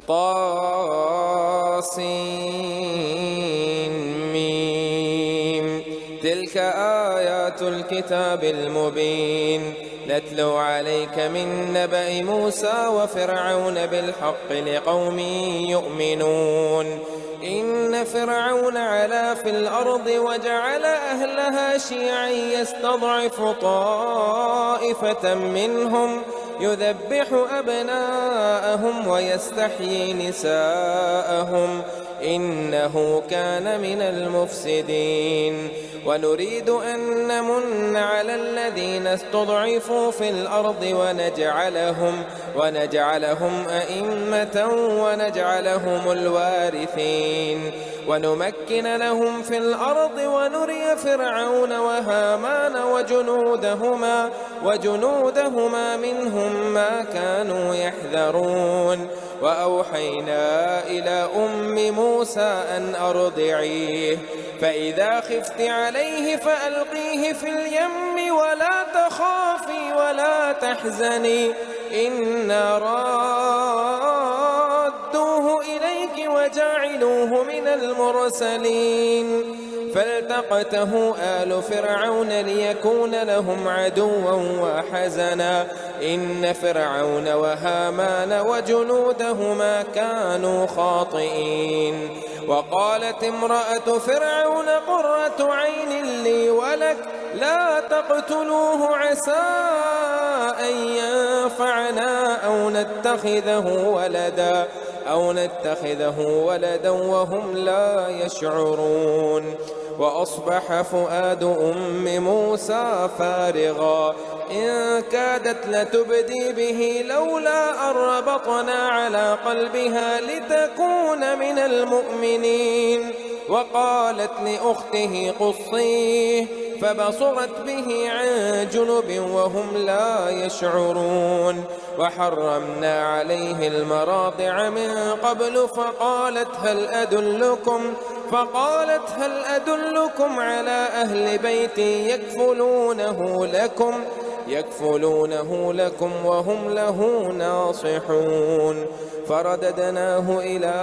طاسين. تلك آيات الكتاب المبين نتلو عليك من نبأ موسى وفرعون بالحق لقوم يؤمنون. إن فرعون علا في الأرض وجعل أهلها شيعا يستضعف طائفة منهم يذبح أبناءهم ويستحيي نساءهم إنه كان من المفسدين. ونريد أن نمن على الذين استضعفوا في الأرض ونجعلهم أئمة ونجعلهم الوارثين ونمكن لهم في الأرض ونري فرعون وهامان وجنودهما منهم ما كانوا يحذرون. وأوحينا إلى أم موسى أن أرضعيه فإذا خفت عليه فألقيه في اليم ولا تخافي ولا تحزني إنا رادوه إليك وجعلوه من المرسلين. فالتقته آل فرعون ليكون لهم عدوا وحزنا إن فرعون وهامان وجنودهما كانوا خاطئين. وقالت امرأة فرعون قرة عين لي ولك لا تقتلوه عسى أن ينفعنا أو نتخذه ولدا وهم لا يشعرون. وأصبح فؤاد أم موسى فارغا إن كادت لتبدي به لولا أن ربطنا على قلبها لتكون من المؤمنين. وقالت لأخته قصيه فبصرت به عن جنب وهم لا يشعرون. وحرمنا عليه المراضع من قبل فقالت هل أدلكم على أهل بيت يكفلونه لكم وهم له ناصحون. فرددناه إلى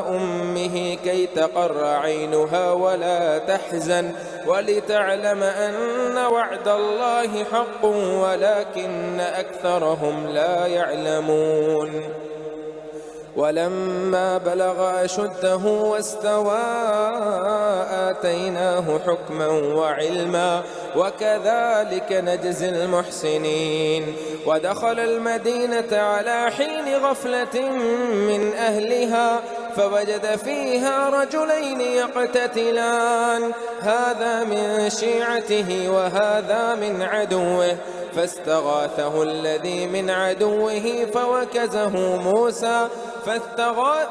أمه كي تقر عينها ولا تحزن ولتعلم أن وعد الله حق ولكن أكثرهم لا يعلمون. ولما بلغ أشده واستوى آتيناه حكما وعلما وكذلك نجزي المحسنين. ودخل المدينة على حين غفلة من أهلها فوجد فيها رجلين يقتتلان هذا من شيعته وهذا من عدوه فاستغاثه الذي من عدوه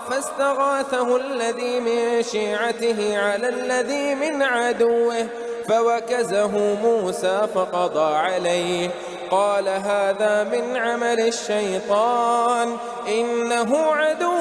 فاستغاثه الذي من شيعته على الذي من عدوه فوكزه موسى فقضى عليه. قال هذا من عمل الشيطان إنه عدو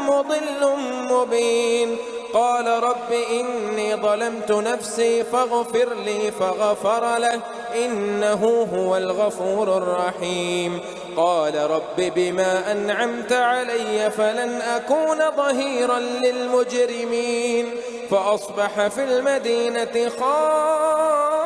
مضل مبين. قال رب إني ظلمت نفسي فاغفر لي فغفر له إنه هو الغفور الرحيم. قال رب بما أنعمت علي فلن أكون ظهيرا للمجرمين. فأصبح في المدينة خائفا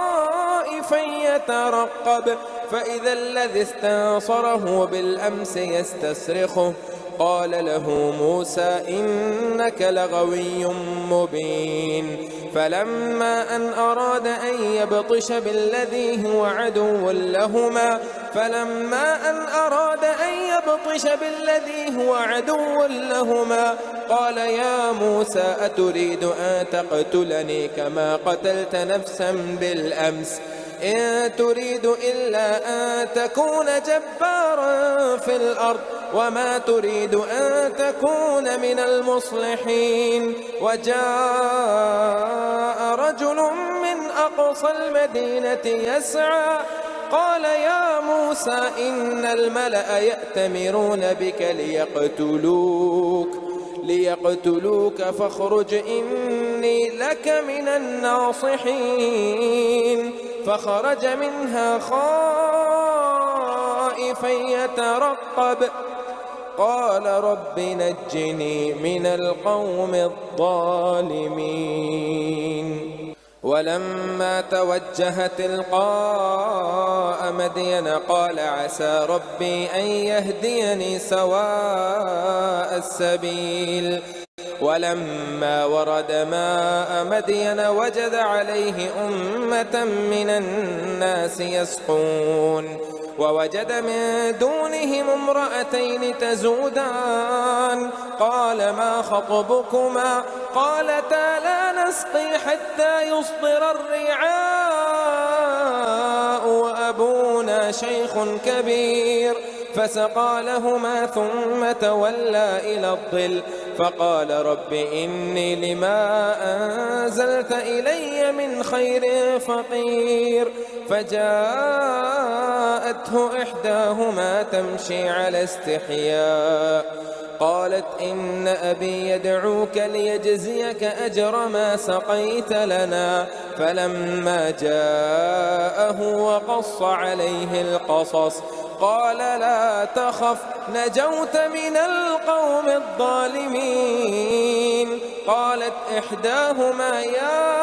يترقب فإذا الذي استنصره بالأمس يستصرخه قال له موسى إنك لغوي مبين. فلما أن أراد أن يبطش بالذي هو عدو لهما قال يا موسى أتريد أن تقتلني كما قتلت نفسا بالأمس إن تريد إلا أن تكون جبارا في الأرض وما تريد أن تكون من المصلحين. وجاء رجل من أقصى المدينة يسعى قال يا موسى إن الملأ يأتمرون بك ليقتلوك فاخرج إني لك من الناصحين. فخرج منها خائفا يترقب قال رب نجني من القوم الظالمين. ولما توجه تلقاء مدين قال عسى ربي أن يهديني سواء السبيل. ولما ورد ماء مدين وجد عليه أمة من الناس يسقون ووجد من دونهم امرأتين تزودان قال ما خطبكما قالتا لا نسقي حتى يصدر الرعاء وأبونا شيخ كبير فسقى لهما ثم تولى إلى الظل فقال رب إني لما أنزلت إلي من خير فقير. فجاءته إحداهما تمشي على استحياء قالت إن أبي يدعوك ليجزيك أجر ما سقيت لنا. فلما جاءه وقص عليه القصص قال لا تخف نجوت من القوم الظالمين. قالت إحداهما يا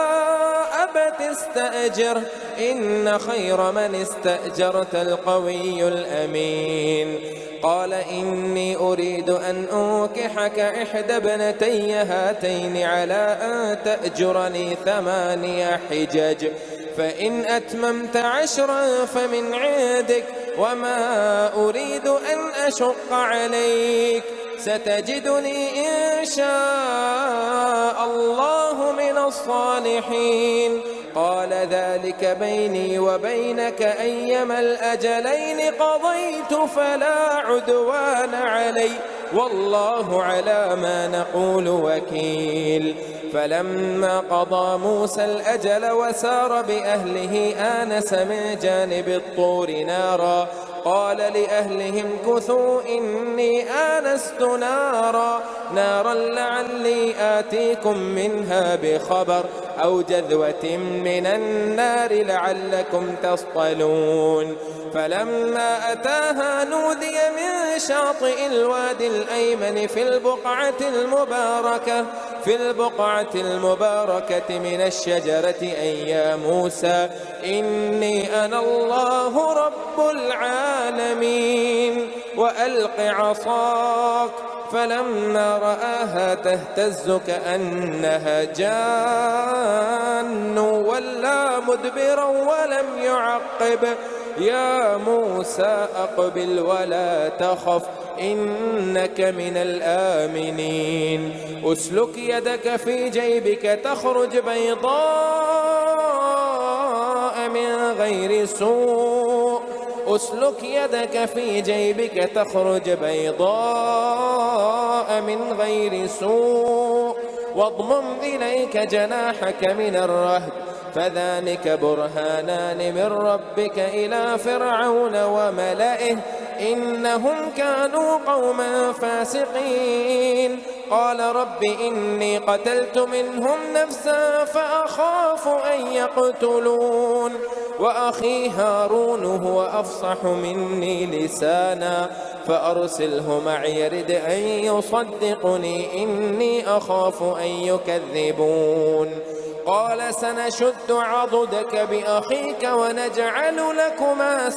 أبت استأجره إن خير من استأجرت القوي الأمين. قال إني أريد أن أنكحك إحدى ابنتي هاتين على أن تأجرني 8 حجج فإن أتممت 10 فمن عندك وما أريد أن أشق عليك ستجدني إن شاء الله من الصالحين. قال ذلك بيني وبينك أيما الأجلين قضيت فلا عدوان علي والله على ما نقول وكيل. فلما قضى موسى الأجل وسار بأهله آنس من جانب الطور نارا قال لأهلهم كثوا إني آنست نارا لعلي آتيكم منها بخبر أو جذوة من النار لعلكم تصطلون. فلما أتاها نودي من شاطئ الوادي الأيمن في البقعة المباركة من الشجرة أي يا موسى إني أنا الله رب العالمين وألق عصاك. فلما رآها تهتز كأنها جان ولا مدبرا ولم يعقب يا موسى أقبل ولا تخف إنك من الآمنين. أسلك يدك في جيبك تخرج بيضاء من غير سوء أسلك يدك في جيبك تخرج بيضاء من غير سوء واضمم إليك جناحك من الرهب فذلك برهانان من ربك إلى فرعون وملئه إنهم كانوا قوما فاسقين. قال رب إني قتلت منهم نفسا فأخاف أن يقتلون وأخي هارون هو أفصح مني لسانا فأرسله معي يرد أن يصدقني إني أخاف أن يكذبون. قال سنشد عضدك بأخيك ونجعل لكما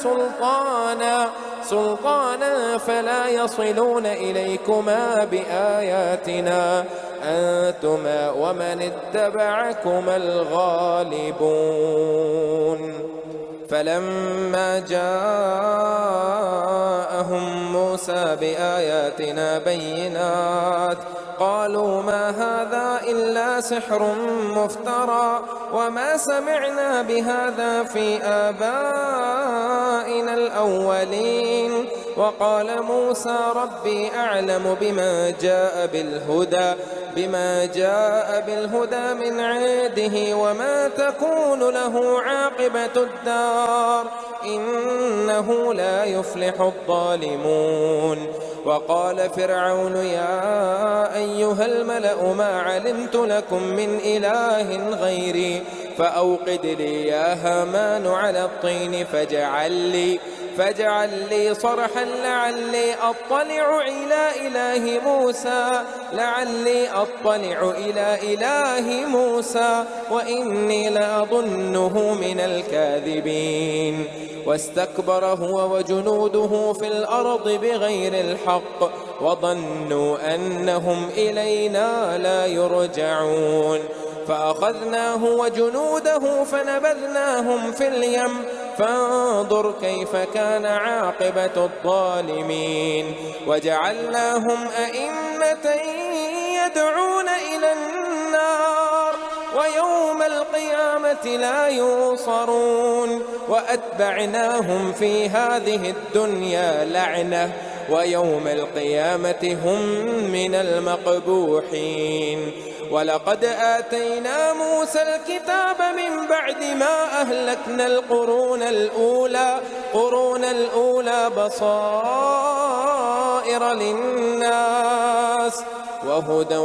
سلطانا فلا يصلون إليكما بآياتنا أنتما ومن اتبعكما الغالبون. فلما جاءهم موسى بآياتنا بينات قالوا ما هذا إلا سحر مفترى وما سمعنا بهذا في آبائنا الأولين. وقال موسى ربي أعلم بما جاء بالهدى من عنده وما تكون له عاقبة الدار إنه لا يفلح الظالمون. وقال فرعون يا أيها الملأ ما علمت لكم من إله غيري فأوقد لي يا هامان على الطين فاجعل لي صرحا لعلي أطلع إلى إله موسى وإني لأظنه من الكاذبين. واستكبر هو وجنوده في الأرض بغير الحق وظنوا أنهم إلينا لا يرجعون. فأخذناه وجنوده فنبذناهم في اليم فانظر كيف كان عاقبة الظالمين. وجعلناهم أئمة يدعون إلى النار ويوم القيامة لا ينصرون. وأتبعناهم في هذه الدنيا لعنة ويوم القيامة هم من المقبوحين. ولقد آتينا موسى الكتاب من بعد ما أهلكنا القرون الأولى بصائر للناس وهدى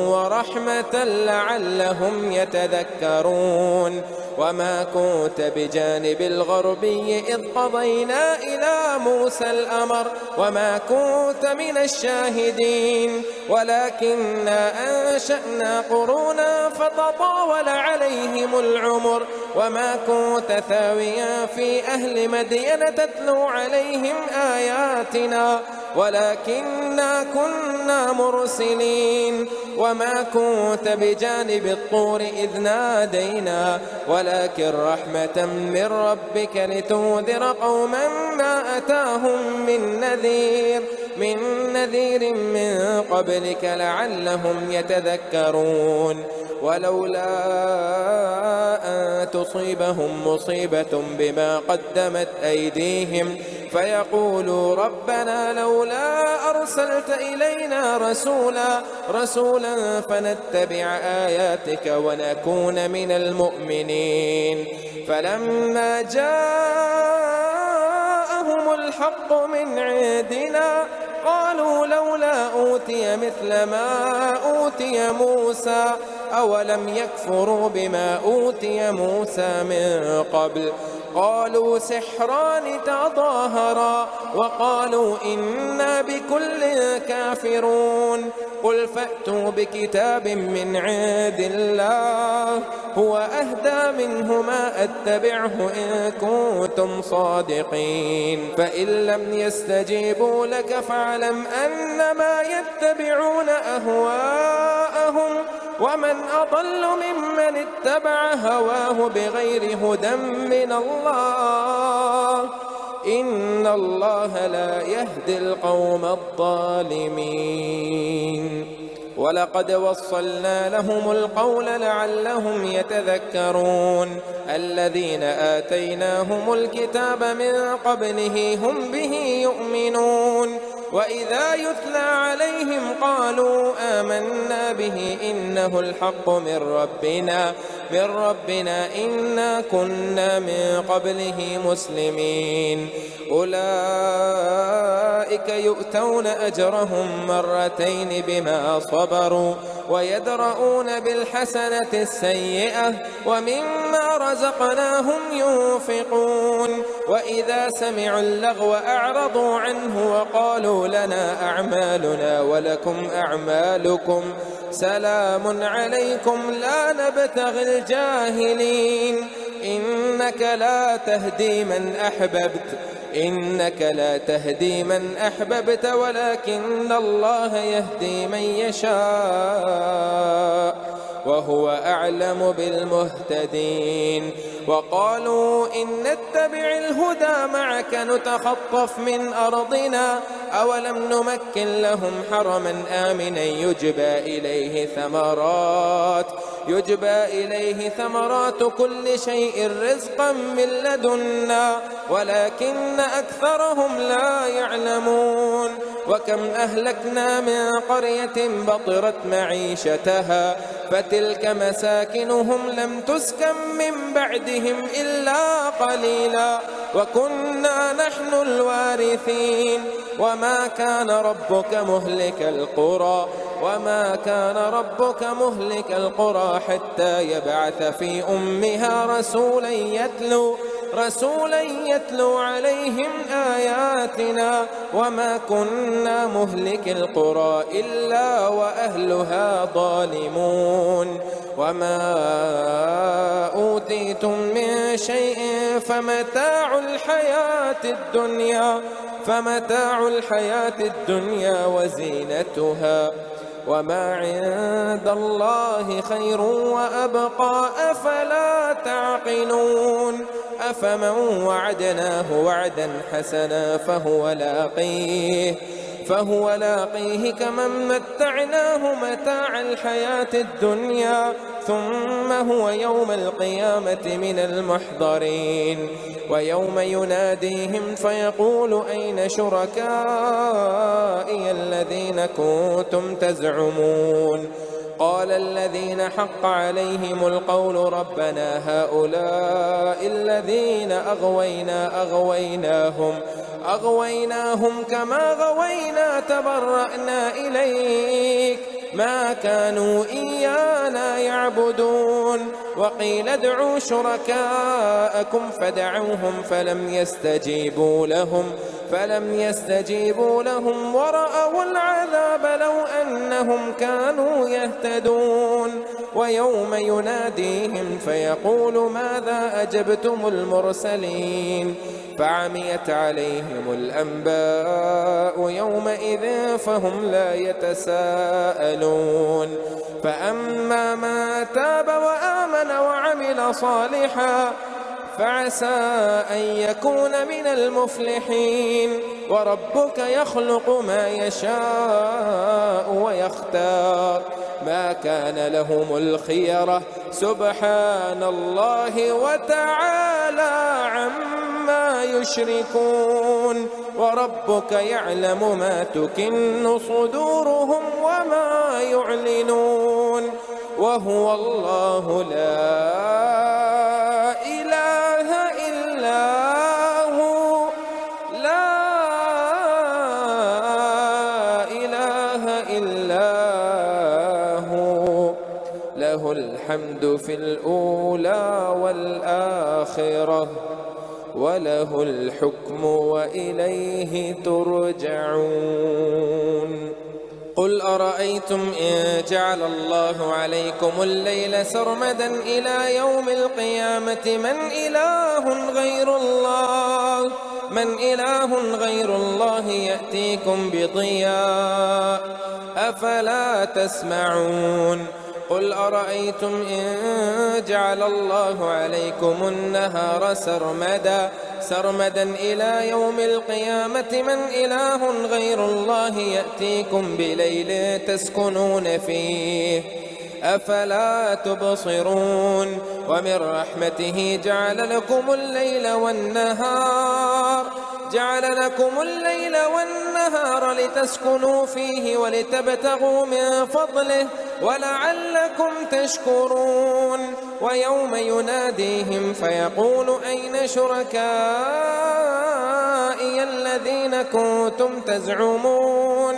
ورحمة لعلهم يتذكرون. وما كنت بجانب الغربي إذ قضينا إلى موسى الأمر وما كنت من الشاهدين ولكننا أنشأنا قرونا فتطاول عليهم العمر وما كنت ثاويا في أهل مدين تتلو عليهم آياتنا ولكننا كنا مرسلين. وما كنت بجانب الطور إذ نادينا ولكن رحمة من ربك لتنذر قوما ما أتاهم من نذير من قبلك لعلهم يتذكرون. ولولا أن تصيبهم مصيبة بما قدمت أيديهم فيقولوا ربنا لولا أرسلت إلينا رسولا فنتبع آياتك ونكون من المؤمنين. فلما جاءهم الحق من عندنا قالوا لولا أوتي مثل ما أوتي موسى أولم يكفروا بما أوتي موسى من قبل. قالوا سحران تظاهرا وقالوا إنا بكل كافرون. قل فأتوا بكتاب من عند الله هو أهدى منهما أتبعه إن كنتم صادقين. فإن لم يستجيبوا لك فاعلم أنما يتبعون أهواءهم ومن أضل ممن اتبع هواه بغير هدى من الله إن الله لا يهدي القوم الظالمين. ولقد وصلنا لهم القول لعلهم يتذكرون. الذين آتيناهم الكتاب من قبله هم به يؤمنون. وإذا يتلى عليهم قالوا آمنا به إنه الحق من ربنا إنا كنا من قبله مسلمين. أولئك يؤتون أجرهم مرتين بما صبروا ويدرؤون بالحسنة السيئة ومما رزقناهم ينفقون. وإذا سمعوا اللغو أعرضوا عنه وقالوا لنا أعمالنا ولكم أعمالكم سلام عليكم لا نبتغي الجاهلين. إنك لا تهدي من أحببت ولكن الله يهدي من يشاء وهو أعلم بالمهتدين. وقالوا إن نتبع الهدى معك نتخطف من أرضنا أولم نمكن لهم حرما آمنا يجبى إليه ثمرات كل شيء رزقا من لدنا ولكن أكثرهم لا يعلمون. وكم أهلكنا من قرية بطرت معيشتها فتلك مساكنهم لم تسكن من بعدهم إلا قليلا وكنا نحن الوارثين. وما كان ربك مهلك القرى حتى يبعث في أمها رسولا رسولا يتلو عليهم آياتنا وما كنا مهلك القرى إلا وأهلها ظالمون وما أوتيتم من شيء فمتاع الحياة الدنيا وزينتها وما عند الله خير وأبقى أفلا تعقلون أفمن وعدناه وعدا حسنا فهو لاقيه كمن متعناه متاع الحياة الدنيا ثم هو يوم القيامة من المحضرين ويوم يناديهم فيقول أين شركائي الذين كنتم تزعمون قال الذين حق عليهم القول ربنا هؤلاء الذين أغويناهم كما غوينا تبرأنا إليك ما كانوا إيانا يعبدون وقيل ادعوا شركاءكم فدعوهم فلم يستجيبوا لهم ورأوا العذاب لو أنهم كانوا يهتدون ويوم يناديهم فيقول ماذا أجبتم المرسلين فعميت عليهم الأنباء يومئذ فهم لا يتساءلون فأما من تاب وآمن وعمل صالحا فعسى أن يكون من المفلحين وربك يخلق ما يشاء ويختار ما كان لهم الخيرة سبحان الله وتعالى عما يشركون وربك يعلم ما تكن صدورهم وما يعلنون وهو الله لا إله إلا هو له الحمد في الأولى والآخرة وله الحكم وإليه ترجعون قل أرأيتم إن جعل الله عليكم الليل سرمدا إلى يوم القيامة من إله غير الله يأتيكم بضياء أفلا تسمعون قل أرأيتم إن جعل الله عليكم النهار سرمدا إلى يوم القيامة من إله غير الله يأتيكم بليل تسكنون فيه أفلا تبصرون ومن رحمته جعل لكم الليل والنهار لتسكنوا فيه ولتبتغوا من فضله ولعلكم تشكرون ويوم يناديهم فيقول أين شركائي الذين كنتم تزعمون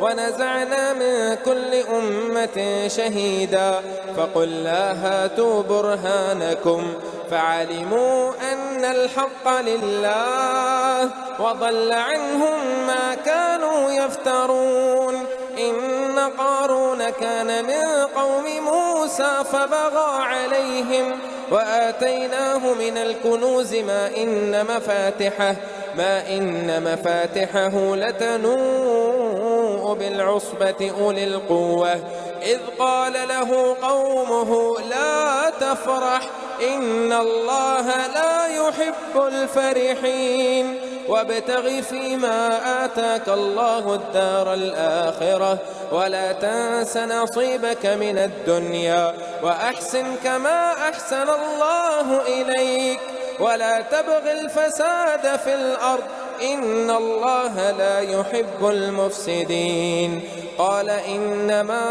ونزعنا من كل أمة شهيدا فقلنا هاتوا برهانكم فعلموا أن الحق لله وضل عنهم ما كانوا يفترون إن قارون كان من قوم موسى فبغى عليهم وآتيناه من الكنوز ما إن مفاتحه لتنوء بالعصبة أولي القوة إذ قال له قومه لا تفرح إن الله لا يحب الفرحين وابتغ فيما آتاك الله الدار الآخرة ولا تنس نصيبك من الدنيا وأحسن كما أحسن الله إليك ولا تبغ الفساد في الأرض إن الله لا يحب المفسدين قال إنما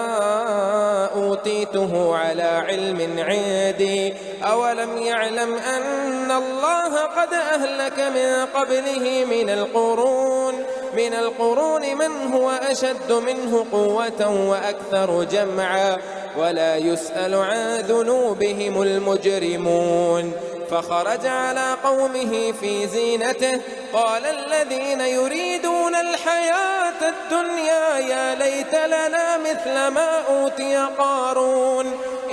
أوتيته على علم عندي أولم يعلم أن الله قد أهلك من قبله من القرون من هو أشد منه قوة وأكثر جمعا ولا يسأل عن ذنوبهم المجرمون فخرج على قومه في زينته قال الذين يريدون الحياة الدنيا يا ليت لنا مثل ما أوتي قارون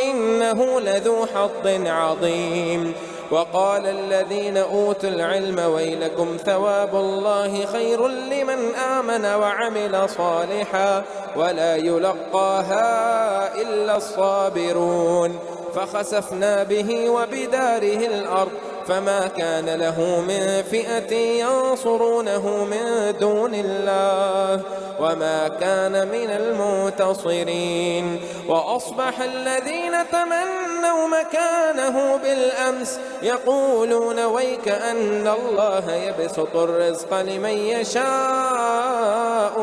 إنه لذو حظ عظيم. وقال الذين أوتوا العلم ويلكم ثواب الله خير لمن آمن وعمل صالحا ولا يلقاها إلا الصابرون. فخسفنا به وبداره الأرض فما كان له من فئة ينصرونه من دون الله وما كان من المنتصرين. وأصبح الذين تمنوا مكانه بالأمس يقولون ويك أن الله يبسط الرزق لمن يشاء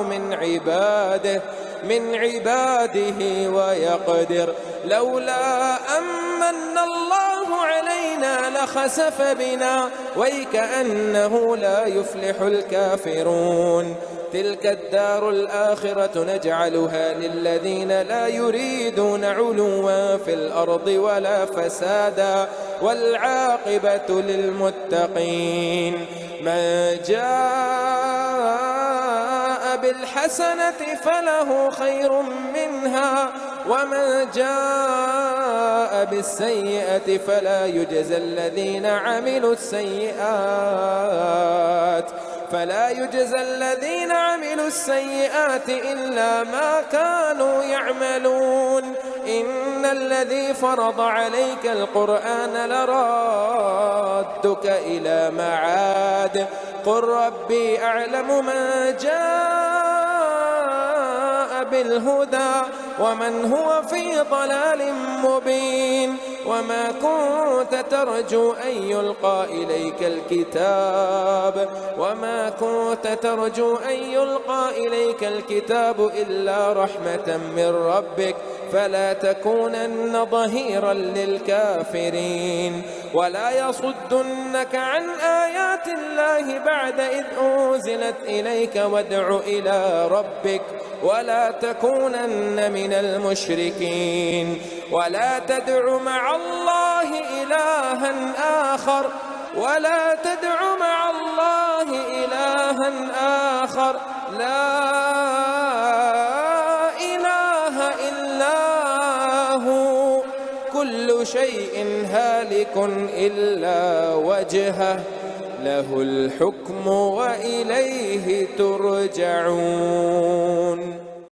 من عباده ويقدر لولا أمن الله علينا لخسف بنا ويكأنه لا يفلح الكافرون. تلك الدار الآخرة نجعلها للذين لا يريدون علوا في الأرض ولا فسادا والعاقبة للمتقين. من جاء بالحسنة فله خير منها ومن جاء بالسيئة فلا يجزى الذين عملوا السيئات إلا ما كانوا يعملون. إن الذي فرض عليك القرآن لرادك إلى معاد قل ربي أعلم من جاء بالهدى ومن هو في ضلال مبين. وما كنت ترجو أن يلقى إليك الكتاب إلا رحمة من ربك فلا تكونن ظهيرا للكافرين. ولا يصدنك عن آيات الله بعد إذ أنزلت إليك وادع إلى ربك ولا تكونن من المشركين. ولا تدع مع الله إلها آخر لا إله إلا هو كل شيء هالك إلا وجهه له الحكم وإليه ترجعون.